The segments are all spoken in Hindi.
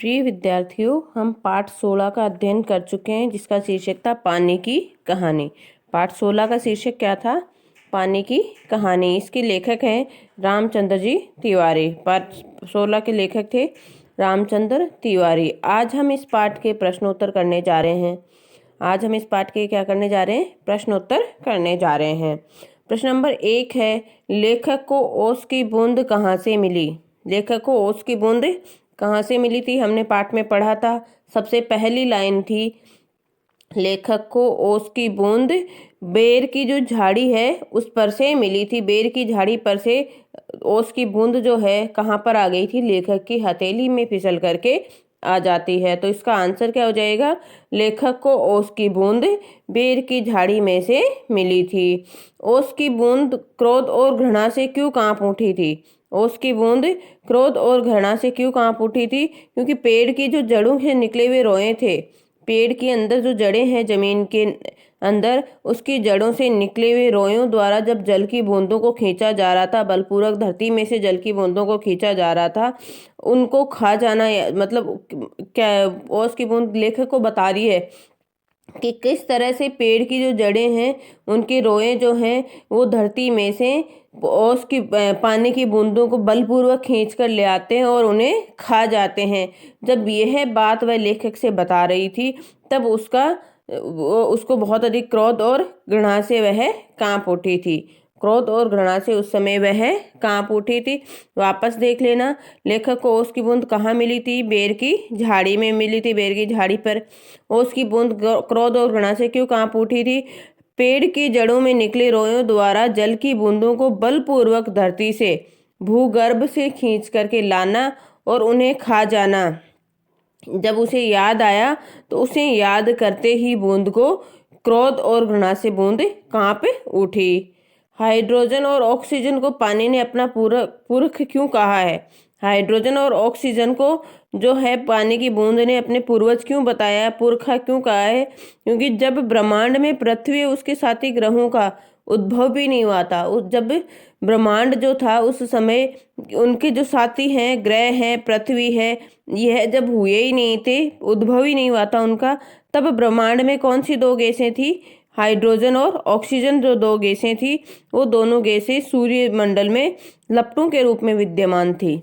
प्रिय विद्यार्थियों, हम पाठ 16 का अध्ययन कर चुके हैं, जिसका शीर्षक था पानी की कहानी। पाठ 16 का शीर्षक क्या था? पानी की कहानी। इसके लेखक हैं रामचंद्र जी तिवारी। पाठ 16 के लेखक थे रामचंद्र तिवारी। आज हम इस पाठ के प्रश्नोत्तर करने जा रहे हैं। प्रश्नोत्तर करने जा रहे हैं। प्रश्न नंबर 1 है, लेखक को ओस की बूंद कहाँ से मिली? लेखक को ओस की बूंद कहाँ से मिली थी? हमने पाठ में पढ़ा था। सबसे पहली लाइन थी, लेखक को ओस की बूंद बेर की जो झाड़ी है उस पर से मिली थी। बेर की झाड़ी पर से ओस की बूंद जो है कहाँ पर आ गई थी? लेखक की हथेली में फिसल करके आ जाती है। तो इसका आंसर क्या हो जाएगा? लेखक को ओस की बूंद बेर की झाड़ी में से मिली थी। ओस की बूंद क्रोध और घृणा से क्यों कांप उठी थी? ओस की बूंद क्रोध और घृणा से क्यों कांप उठी थी? क्योंकि पेड़ की जो जड़ों से निकले हुए रोए थे, पेड़ के अंदर जो जड़ें हैं जमीन के अंदर, उसकी जड़ों से निकले हुए रोयों द्वारा जब जल की बूंदों को खींचा जा रहा था, बलपूर्वक धरती में से जल की बूंदों को खींचा जा रहा था, उनको खा जाना, मतलब क्या ओस की बूंद लेखक को बता रही है कि किस तरह से पेड़ की जो जड़ें हैं, उनके रोए जो हैं, वो धरती में से ओस की पानी की बूंदों को बलपूर्वक खींच कर ले आते हैं और उन्हें खा जाते हैं। जब यह बात वह लेखक से बता रही थी, तब उसको बहुत अधिक क्रोध और घृणा से वह कांप उठी थी। क्रोध और घृणा से उस समय वह कांप उठी थी। वापस देख लेना, लेखक को ओस की बूंद कहाँ मिली थी? बेर की झाड़ी में मिली थी। बेर की झाड़ी पर ओस की बूंद क्रोध और घृणा से क्यों कांप उठी थी? पेड़ की जड़ों में निकले रोयों द्वारा जल की बूंदों को बलपूर्वक धरती से, भूगर्भ से खींच करके लाना और उन्हें खा जाना। जब उसे याद आया तो उसे याद करते ही बूंद को क्रोध और घृणा से बूंद कांप उठी। हाइड्रोजन और ऑक्सीजन को पानी ने अपना पुरख क्यों कहा है? हाइड्रोजन और ऑक्सीजन को जो है पानी की बूंद ने अपने पूर्वज क्यों बताया, पुरखा क्यों कहा है? क्योंकि जब ब्रह्मांड में पृथ्वी उसके साथी ग्रहों का उद्भव भी नहीं हुआ था, जब ब्रह्मांड जो था उस समय उनके जो साथी हैं, ग्रह हैं, पृथ्वी है, यह जब हुए ही नहीं थे, उद्भव ही नहीं हुआ था उनका, तब ब्रह्मांड में कौन सी दो गैसें थी? हाइड्रोजन और ऑक्सीजन जो दो गैसें थी, वो दोनों गैसें सूर्यमंडल में लपटों के रूप में विद्यमान थी।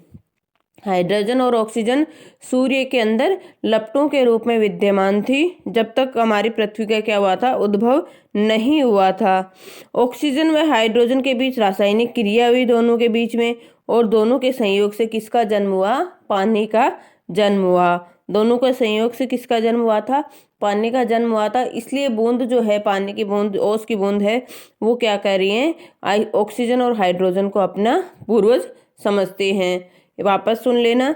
हाइड्रोजन और ऑक्सीजन सूर्य के अंदर लपटों के रूप में विद्यमान थी, जब तक हमारी पृथ्वी का क्या हुआ था? उद्भव नहीं हुआ था। ऑक्सीजन व हाइड्रोजन के बीच रासायनिक क्रिया हुई दोनों के बीच में, और दोनों के संयोग से किसका जन्म हुआ? पानी का जन्म हुआ। दोनों के संयोग से किसका जन्म हुआ था? पानी का जन्म हुआ था। इसलिए बूंद जो है, पानी की बूंद, ओस की बूंद है, वो क्या कर रही है? ऑक्सीजन और हाइड्रोजन को अपना पूर्वज समझते हैं। वापस सुन लेना,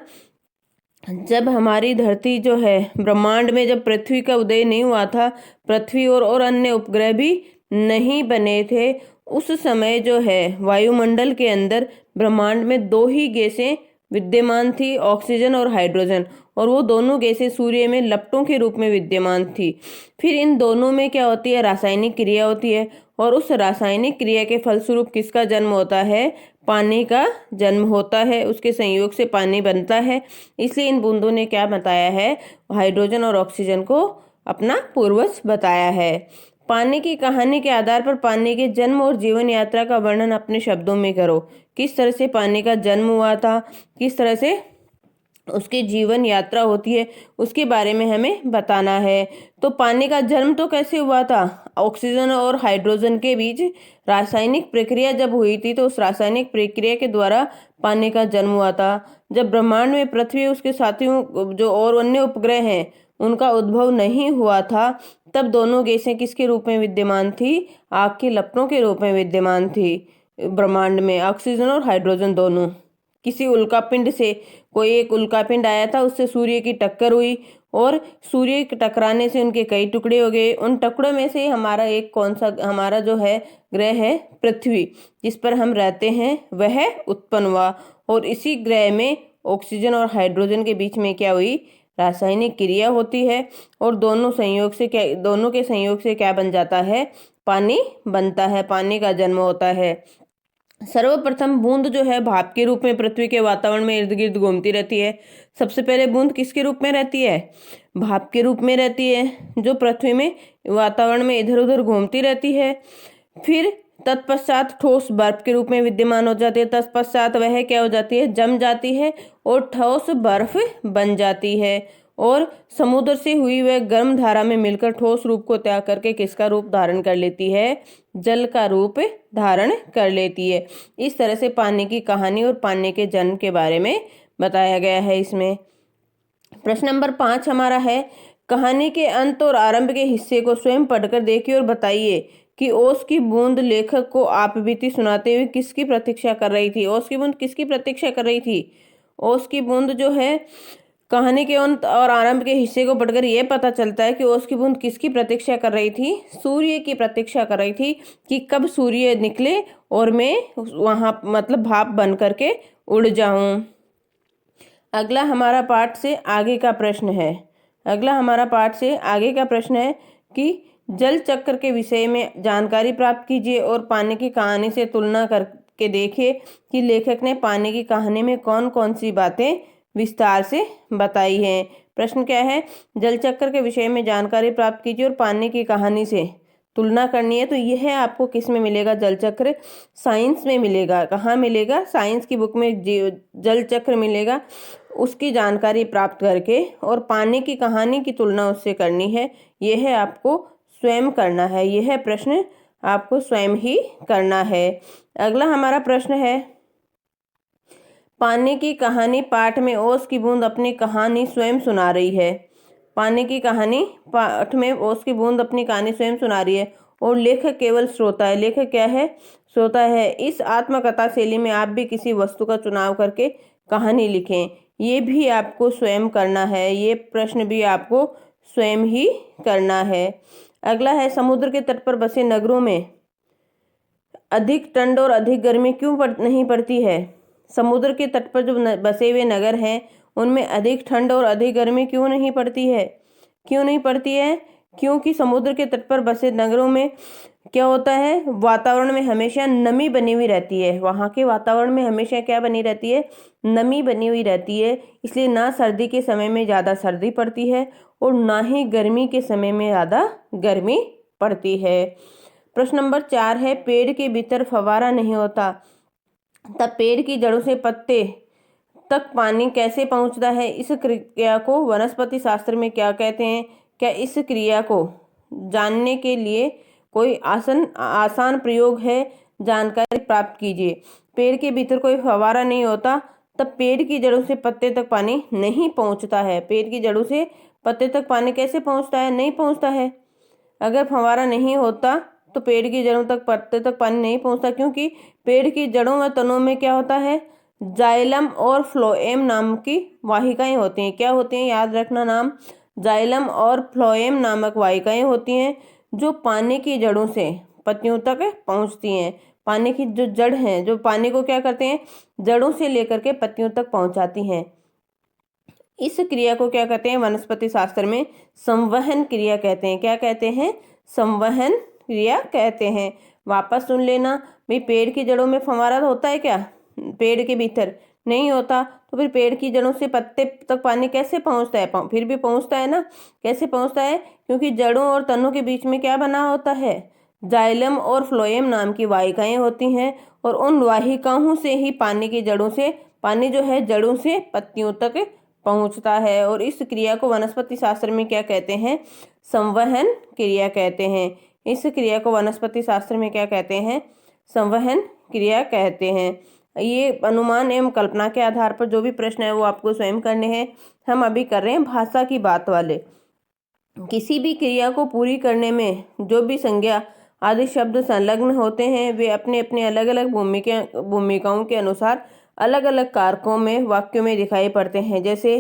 जब हमारी धरती जो है, ब्रह्मांड में जब पृथ्वी का उदय नहीं हुआ था, पृथ्वी और अन्य उपग्रह भी नहीं बने थे, उस समय जो है वायुमंडल के अंदर ब्रह्मांड में दो ही गैसें विद्यमान थी, ऑक्सीजन और हाइड्रोजन, और वो दोनों गैसें सूर्य में लपटों के रूप में विद्यमान थी। फिर इन दोनों में क्या होती है? रासायनिक क्रिया होती है, और उस रासायनिक क्रिया के फलस्वरूप किसका जन्म होता है? पानी का जन्म होता है। उसके संयोग से पानी बनता है। इसलिए इन बूंदों ने क्या बताया है? हाइड्रोजन और ऑक्सीजन को अपना पूर्वज बताया है। पानी की कहानी के आधार पर पानी के जन्म और जीवन यात्रा का वर्णन अपने शब्दों में करो। किस तरह से पानी का जन्म हुआ था, किस तरह से उसकी जीवन यात्रा होती है, उसके बारे में हमें बताना है। तो पानी का जन्म तो कैसे हुआ था? ऑक्सीजन और हाइड्रोजन के बीच रासायनिक प्रक्रिया जब हुई थी, तो उस रासायनिक प्रक्रिया के द्वारा पानी का जन्म हुआ था। जब ब्रह्मांड में पृथ्वी, उसके साथियों जो और अन्य उपग्रह हैं, उनका उद्भव नहीं हुआ था, तब दोनों गैसें किसके रूप में विद्यमान थी? आग के लपटों के रूप में विद्यमान थी ब्रह्मांड में, ऑक्सीजन और हाइड्रोजन दोनों। किसी उल्कापिंड से, कोई एक उल्कापिंड आया था, उससे सूर्य की टक्कर हुई, और सूर्य के टकराने से उनके कई टुकड़े हो गए। उन टुकड़ों में से हमारा जो है ग्रह है पृथ्वी, जिस पर हम रहते हैं, वह उत्पन्न हुआ। और इसी ग्रह में ऑक्सीजन और हाइड्रोजन के बीच में क्या हुई? रासायनिक क्रिया होती है, और दोनों के संयोग से क्या बन जाता है? पानी बनता है, पानी का जन्म होता है। सर्वप्रथम बूंद जो है भाप के रूप में पृथ्वी के वातावरण में इर्द गिर्द घूमती रहती है। सबसे पहले बूंद किसके रूप में रहती है? भाप के रूप में रहती है, जो पृथ्वी में वातावरण में इधर उधर घूमती रहती है। फिर तत्पश्चात ठोस बर्फ के रूप में विद्यमान हो जाती है। तत्पश्चात वह क्या हो जाती है? जम जाती है और ठोस बर्फ बन जाती है और समुद्र से हुई वह गर्म धारा में मिलकर ठोस रूप को त्याग करके किसका रूप धारण कर लेती है? जल का रूप धारण कर लेती है। इस तरह से पानी की कहानी और पानी के जन्म के बारे में बताया गया है इसमें। प्रश्न नंबर 5 हमारा है, कहानी के अंत और आरंभ के हिस्से को स्वयं पढ़कर देखिए और बताइए कि ओस की बूंद लेखक को आप बीती सुनाते हुए किसकी प्रतीक्षा कर रही थी? ओस की बूंद किसकी प्रतीक्षा कर रही थी? ओस की बूंद जो है, कहानी के अंत और आरंभ के हिस्से को पढ़कर यह पता चलता है कि ओस की बूंद किसकी प्रतीक्षा कर रही थी? सूर्य की प्रतीक्षा कर रही थी कि कब सूर्य निकले और मैं वहां मतलब भाप बन करके उड़ जाऊं। अगला हमारा पाठ से आगे का प्रश्न है। अगला हमारा पाठ से आगे का प्रश्न है कि जल चक्र के विषय में जानकारी प्राप्त कीजिए और पानी की कहानी से तुलना करके देखिए कि लेखक ने पानी की कहानी में कौन कौन सी बातें विस्तार से बताई हैं। प्रश्न क्या है? जल चक्र के विषय में जानकारी प्राप्त कीजिए और पानी की कहानी से तुलना करनी है। तो यह आपको किस में मिलेगा? जल चक्र साइंस में मिलेगा। कहाँ मिलेगा? साइंस की बुक में जल चक्र मिलेगा। उसकी जानकारी प्राप्त करके और पानी की कहानी की तुलना उससे करनी है। यह आपको स्वयं करना है। यह प्रश्न आपको स्वयं ही करना है। अगला हमारा प्रश्न है, पानी की कहानी पाठ में ओस की बूंद अपनी कहानी स्वयं सुना रही है। पानी की कहानी पाठ में ओस की बूंद अपनी कहानी स्वयं सुना रही है और लेखक केवल श्रोता है। लेखक क्या है? श्रोता है। इस आत्मकथा शैली में आप भी किसी वस्तु का चुनाव करके कहानी लिखें। ये भी आपको स्वयं करना है। ये प्रश्न भी आपको स्वयं ही करना है। अगला है, समुद्र के तट पर बसे नगरों में अधिक ठंड और अधिक गर्मी क्यों नहीं पड़ती है? समुद्र के तट पर जो बसे हुए नगर हैं उनमें अधिक ठंड और अधिक गर्मी क्यों नहीं पड़ती है? क्यों नहीं पड़ती है? क्योंकि समुद्र के तट पर बसे नगरों में क्या होता है? वातावरण में हमेशा नमी बनी हुई रहती है। वहाँ के वातावरण में हमेशा क्या बनी रहती है? नमी बनी हुई रहती है। इसलिए ना सर्दी के समय में ज़्यादा सर्दी पड़ती है और ना ही गर्मी के समय में ज़्यादा गर्मी पड़ती है। प्रश्न नंबर 4 है, पेड़ के भीतर फव्वारा नहीं होता तब पेड़ की जड़ों से पत्ते तक पानी कैसे पहुंचता है? इस क्रिया को वनस्पति शास्त्र में क्या कहते हैं? क्या इस क्रिया को जानने के लिए कोई आसान प्रयोग है? जानकारी प्राप्त कीजिए। पेड़ के भीतर कोई फव्वारा नहीं होता तब पेड़ की जड़ों से पत्ते तक पानी नहीं पहुंचता है। पेड़ की जड़ों से पत्ते तक पानी कैसे पहुंचता है? नहीं पहुंचता है। अगर फव्वारा नहीं होता तो पेड़ की जड़ों तक पत्ते तक पानी नहीं पहुंचता, क्योंकि पेड़ की जड़ों व तनों में क्या होता है? जाइलम और फ्लोएम नाम की वाहिकाएं होती हैं। क्या होती हैं? याद रखना नाम। जाइलम और फ्लोएम नामक वाहिकाएं होती हैं जो पानी की जड़ों से पत्तियों तक पहुंचती हैं। पानी की जो जड़ हैं जो पानी को क्या करते हैं? जड़ों से लेकर के पत्तियों तक पहुंचाती हैं। इस क्रिया को क्या कहते हैं? वनस्पति शास्त्र में संवहन क्रिया कहते हैं। क्या कहते हैं? संवहन क्रिया कहते हैं। वापस सुन लेना भाई, पेड़ की जड़ों में फव्वारा होता है क्या? पेड़ के भीतर नहीं होता। तो फिर पेड़ की जड़ों से पत्ते तक पानी कैसे पहुंचता है? फिर भी पहुंचता है ना। कैसे पहुंचता है? क्योंकि जड़ों और तनों के बीच में क्या बना होता है? जाइलम और फ्लोएम नाम की वाहिकाएं होती हैं और उन वाहिकाओं से ही पानी की जड़ों से पानी जो है जड़ों से पत्तियों तक पहुंचता है। और इस क्रिया को वनस्पति शास्त्र में क्या कहते हैं? संवहन क्रिया कहते हैं। इस क्रिया को वनस्पति शास्त्र में क्या कहते हैं? संवहन क्रिया कहते हैं। ये अनुमान एवं कल्पना के आधार पर जो भी प्रश्न है वो आपको स्वयं करने हैं। हम अभी कर रहे हैं भाषा की बात वाले। किसी भी क्रिया को पूरी करने में जो भी संज्ञा आदि शब्द संलग्न होते हैं वे अपने अपने अलग अलग भूमिकाओं के अनुसार अलग अलग कारकों में वाक्यों में दिखाई पड़ते हैं। जैसे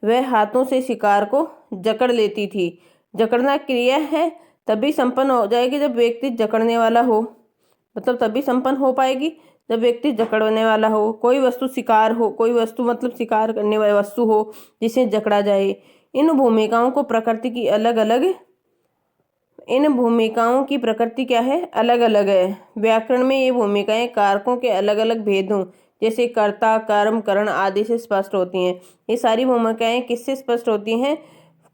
वह हाथों से शिकार को जकड़ लेती थी। जकड़ना क्रिया है, तभी संपन्न हो जाएगी जब व्यक्ति जकड़ने वाला हो। मतलब तभी संपन्न हो पाएगी जब व्यक्ति जकड़ने वाला हो। कोई वस्तु शिकार हो, कोई वस्तु मतलब शिकार करने वाली वस्तु हो जिसे जकड़ा जाए। इन भूमिकाओं को प्रकृति की अलग अलग इन भूमिकाओं की प्रकृति क्या है, अलग अलग है। व्याकरण में ये भूमिकाएं कारकों के अलग अलग भेदों जैसे कर्ता, कर्म, करण आदि से स्पष्ट होती हैं। ये सारी भूमिकाएं किससे स्पष्ट होती हैं,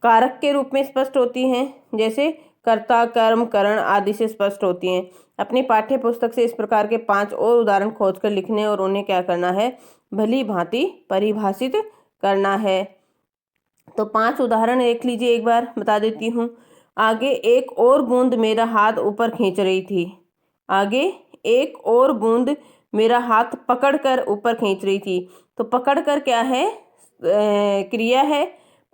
कारक के रूप में स्पष्ट होती हैं, जैसे कर्ता, कर्म, करण आदि से स्पष्ट होती हैं। अपनी पाठ्य पुस्तक से इस प्रकार के 5 और उदाहरण खोजकर लिखने और उन्हें क्या करना है, भली भांति परिभाषित करना है। तो 5 उदाहरण देख लीजिए, एक बार बता देती हूँ। आगे एक और बूंद मेरा हाथ ऊपर खींच रही थी। आगे एक और बूंद मेरा हाथ पकड़कर ऊपर खींच रही थी। तो पकड़कर क्या है, क्रिया है।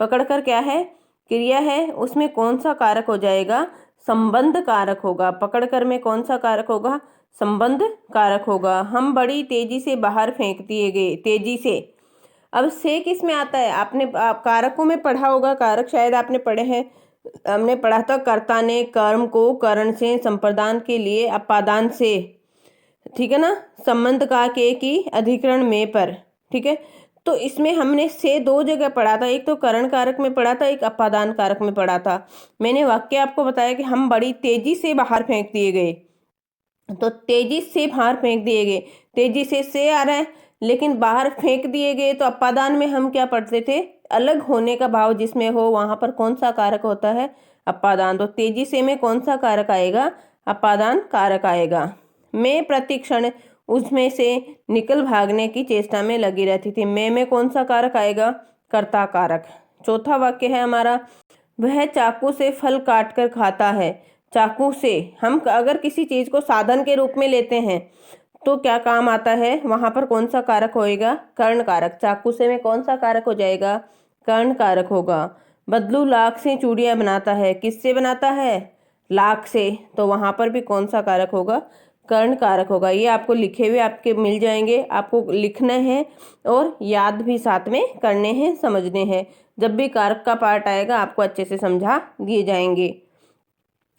पकड़कर क्या है, क्रिया है। उसमें कौन सा कारक हो जाएगा, संबंध कारक होगा। पकड़कर में कौन सा कारक होगा, संबंध कारक होगा। हम बड़ी तेजी से बाहर फेंक दिए गए, तेजी से। अब से किस में आता है, आपने कारकों में पढ़ा होगा, कारक शायद आपने पढ़े हैं। हमने पढ़ा था कर्ता ने कर्म को करण से संप्रदान के लिए अपादान से, ठीक है ना, संबंध का के की अधिकरण में पर, ठीक है। तो इसमें हमने से 2 जगह पढ़ा था, एक तो करण कारक में पढ़ा था, एक अपादान कारक में पढ़ा था। मैंने वाक्य आपको बताया कि हम बड़ी तेजी से बाहर फेंक दिए गए। तो तेजी से बाहर फेंक दिए गए, तेजी से आ रहा है, लेकिन बाहर फेंक दिए गए। तो अपादान में हम क्या पढ़ते थे, अलग होने का भाव जिसमें हो वहां पर कौन सा कारक होता है, अपादान। तो तेजी से में कौन सा कारक आएगा, अपादान कारक आएगा। मैं प्रतिक्षण उसमें से निकल भागने की चेष्टा में लगी रहती थी। मैं में कौन सा कारक आएगा, कर्ता कारक। चौथा वाक्य है हमारा, वह चाकू से फल काट कर खाता है। चाकू से हम अगर किसी चीज को साधन के रूप में लेते हैं तो क्या काम आता है, वहां पर कौन सा कारक होएगा, कर्ण कारक। चाकू से में कौन सा कारक हो जाएगा, कर्ण कारक होगा। बदलू लाख से चूड़ियां बनाता है, किससे बनाता है, लाख से। तो वहां पर भी कौन सा कारक होगा, कर्ण कारक होगा। ये आपको लिखे हुए आपके मिल जाएंगे, आपको लिखना है और याद भी साथ में करने हैं, समझने हैं। जब भी कारक का पार्ट आएगा आपको अच्छे से समझा दिए जाएंगे।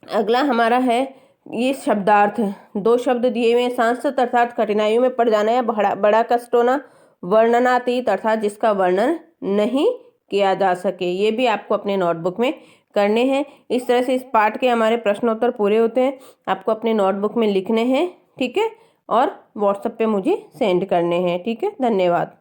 अगला हमारा है ये शब्दार्थ। 2 शब्द दिए हुए हैं, सांस्कृत अर्थात कठिनाइयों में पड़ जाना है, बड़ा कष्ट होना। वर्णनातीत अर्थात जिसका वर्णन नहीं किया जा सके। ये भी आपको अपने नोटबुक में करने हैं। इस तरह से इस पाठ के हमारे प्रश्नोत्तर पूरे होते हैं। आपको अपने नोटबुक में लिखने हैं, ठीक है, और व्हाट्सएप पे मुझे सेंड करने हैं, ठीक है। धन्यवाद।